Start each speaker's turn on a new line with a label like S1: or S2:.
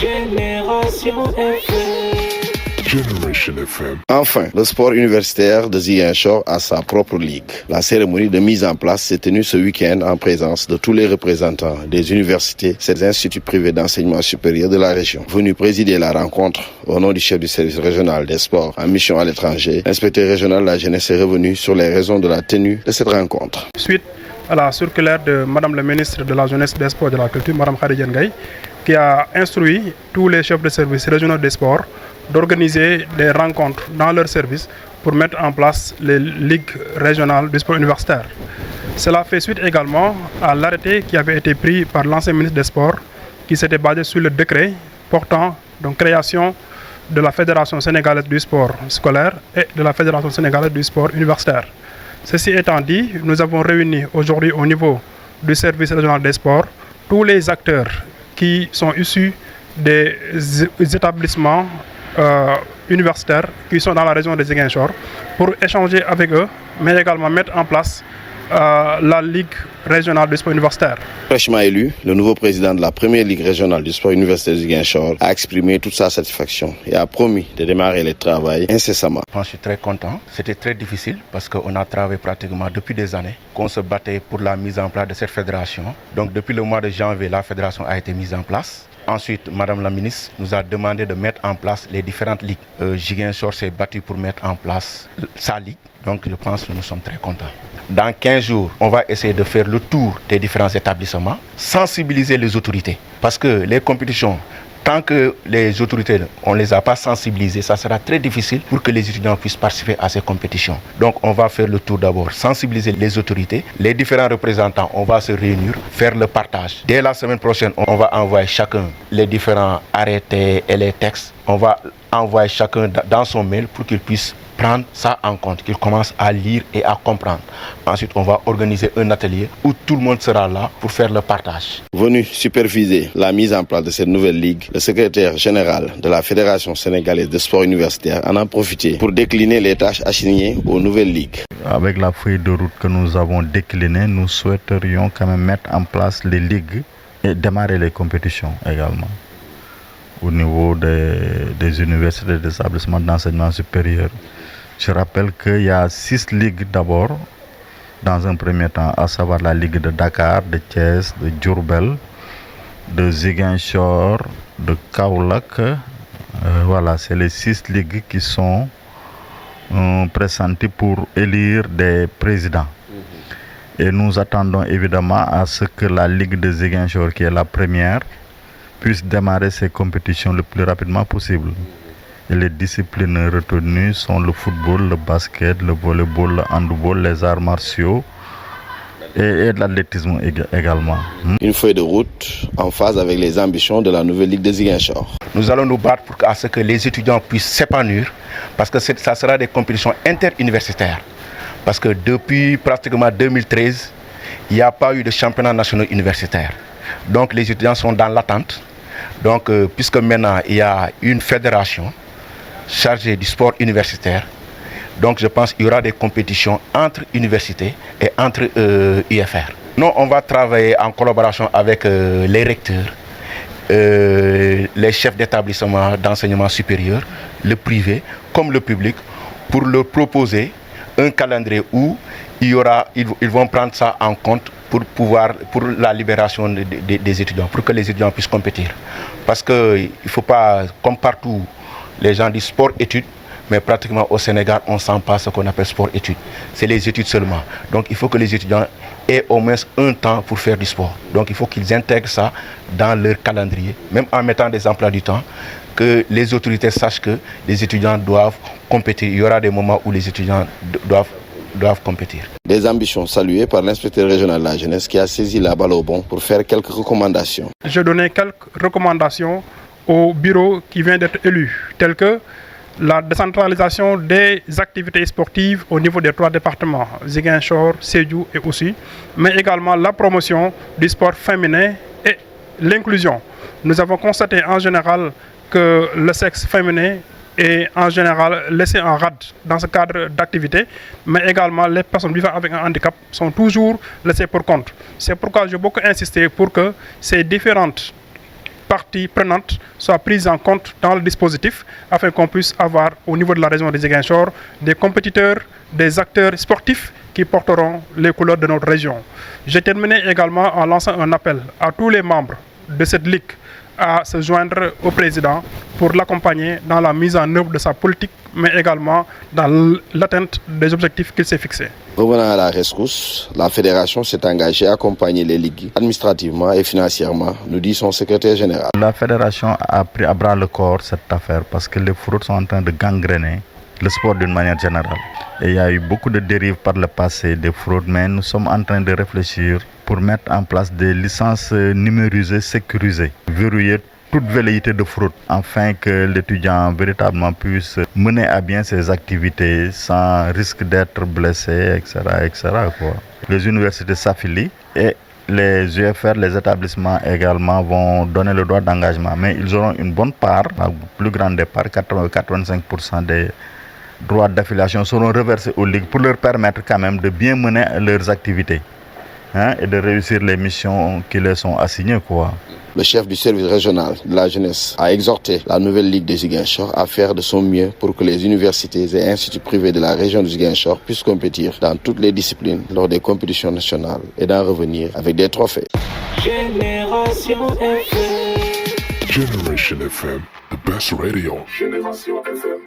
S1: Génération FM.
S2: Generation FM.
S3: Enfin, le sport universitaire de Ziguinchor a sa propre ligue. La cérémonie de mise en place s'est tenue ce week-end en présence de tous les représentants des universités, ces instituts privés d'enseignement supérieur de la région. Venu présider la rencontre au nom du chef du service régional des sports en mission à l'étranger, l'inspecteur régional de la jeunesse est revenu sur les raisons de la tenue de cette rencontre.
S4: Suite à la circulaire de Madame la ministre de la jeunesse, des sports et de la culture, Madame Khadija Ndiaye, qui a instruit tous les chefs de services régionaux des sports d'organiser des rencontres dans leur service pour mettre en place les ligues régionales du sport universitaire. Cela fait suite également à l'arrêté qui avait été pris par l'ancien ministre des Sports, qui s'était basé sur le décret portant donc création de la Fédération sénégalaise du sport scolaire et de la Fédération sénégalaise du sport universitaire. Ceci étant dit, nous avons réuni aujourd'hui au niveau du service régional des sports tous les acteurs qui sont issus des établissements universitaires qui sont dans la région de Ziguinchor pour échanger avec eux, mais également mettre en place la Ligue régionale du sport universitaire.
S3: Fraîchement élu, le nouveau président de la première Ligue régionale du sport universitaire de Ziguinchor a exprimé toute sa satisfaction et a promis de démarrer le travail incessamment.
S5: Je suis très content. C'était très difficile parce qu'on a travaillé pratiquement depuis des années qu'on se battait pour la mise en place de cette fédération. Donc depuis le mois de janvier, la fédération a été mise en place. Ensuite, Madame la ministre nous a demandé de mettre en place les différentes ligues. Ziguinchor s'est battu pour mettre en place sa ligue. Donc je pense que nous sommes très contents. Dans 15 jours, on va essayer de faire le tour des différents établissements, sensibiliser les autorités. Parce que les compétitions, tant que les autorités, on ne les a pas sensibilisées, ça sera très difficile pour que les étudiants puissent participer à ces compétitions. Donc on va faire le tour d'abord, sensibiliser les autorités, les différents représentants, on va se réunir, faire le partage. Dès la semaine prochaine, on va envoyer chacun les différents arrêtés et les textes. On va envoyer chacun dans son mail pour qu'il puisse prendre ça en compte, qu'il commence à lire et à comprendre. Ensuite, on va organiser un atelier où tout le monde sera là pour faire le partage.
S3: Venu superviser la mise en place de cette nouvelle ligue, le secrétaire général de la Fédération sénégalaise de sport universitaire en a profité pour décliner les tâches assignées aux nouvelles ligues.
S6: Avec la feuille de route que nous avons déclinée, nous souhaiterions quand même mettre en place les ligues et démarrer les compétitions également au niveau des universités et des établissements d'enseignement supérieur. Je rappelle qu'il y a 6 ligues d'abord, dans un premier temps, à savoir la Ligue de Dakar, de Thiès, de Diourbel, de Ziguinchor, de Kaolack. Voilà, c'est les 6 ligues qui sont pressenties pour élire des présidents. Et nous attendons évidemment à ce que la Ligue de Ziguinchor, qui est la première, puisse démarrer ses compétitions le plus rapidement possible. Et les disciplines retenues sont le football, le basket, le volleyball, le handball, les arts martiaux et l'athlétisme également.
S3: Une feuille de route en phase avec les ambitions de la nouvelle Ligue de Ziguinchor.
S5: Nous allons nous battre pour à ce que les étudiants puissent s'épanouir parce que ça sera des compétitions interuniversitaires. Parce que depuis pratiquement 2013, il n'y a pas eu de championnat national universitaire. Donc les étudiants sont dans l'attente. Donc puisque maintenant il y a une fédération chargée du sport universitaire, donc je pense qu'il y aura des compétitions entre universités et entre UFR. Nous, on va travailler en collaboration avec les recteurs, les chefs d'établissement d'enseignement supérieur, le privé comme le public, pour leur proposer un calendrier où ils vont prendre ça en compte pour la libération des étudiants, pour que les étudiants puissent compétir. Parce qu'il ne faut pas, comme partout, les gens disent sport-études, mais pratiquement au Sénégal, on ne sent pas ce qu'on appelle sport-études. C'est les études seulement. Donc il faut que les étudiants aient au moins un temps pour faire du sport. Donc il faut qu'ils intègrent ça dans leur calendrier, même en mettant des emplois du temps, que les autorités sachent que les étudiants doivent compétir. Il y aura des moments où les étudiants doivent compétir.
S3: Des ambitions saluées par l'inspecteur régional de la jeunesse qui a saisi la balle au bon pour faire quelques recommandations.
S4: Je donnais quelques recommandations au bureau qui vient d'être élu, telles que la décentralisation des activités sportives au niveau des 3 départements, Ziguinchor, Sédhiou et aussi, mais également la promotion du sport féminin et l'inclusion. Nous avons constaté en général que le sexe féminin est en général laissé en rade dans ce cadre d'activité, mais également les personnes vivant avec un handicap sont toujours laissées pour compte. C'est pourquoi j'ai beaucoup insisté pour que ces différentes parties prenantes soient prises en compte dans le dispositif afin qu'on puisse avoir au niveau de la région de Ziguinchor des compétiteurs, des acteurs sportifs qui porteront les couleurs de notre région. J'ai terminé également en lançant un appel à tous les membres de cette ligue à se joindre au président pour l'accompagner dans la mise en œuvre de sa politique, mais également dans l'atteinte des objectifs qu'il s'est fixés.
S3: Revenant à la rescousse, la fédération s'est engagée à accompagner les ligues administrativement et financièrement, nous dit son secrétaire général.
S6: La fédération a pris à bras le corps cette affaire parce que les fraudes sont en train de gangréner le sport d'une manière générale. Et il y a eu beaucoup de dérives par le passé, des fraudes, mais nous sommes en train de réfléchir pour mettre en place des licences numérisées, sécurisées, verrouiller toute velléité de fraude, afin que l'étudiant véritablement puisse mener à bien ses activités sans risque d'être blessé, etc. quoi. Les universités s'affilient et les UFR, les établissements également vont donner le droit d'engagement, mais ils auront une bonne part, la plus grande part, 85% des droits d'affiliation seront reversés aux ligues pour leur permettre quand même de bien mener leurs activités et de réussir les missions qui leur sont assignées, quoi.
S3: Le chef du service régional de la jeunesse a exhorté la nouvelle ligue de Ziguinchor à faire de son mieux pour que les universités et instituts privés de la région de Ziguinchor puissent compétir dans toutes les disciplines lors des compétitions nationales et d'en revenir avec des trophées.
S2: Generation FM, the best radio. Generation FM.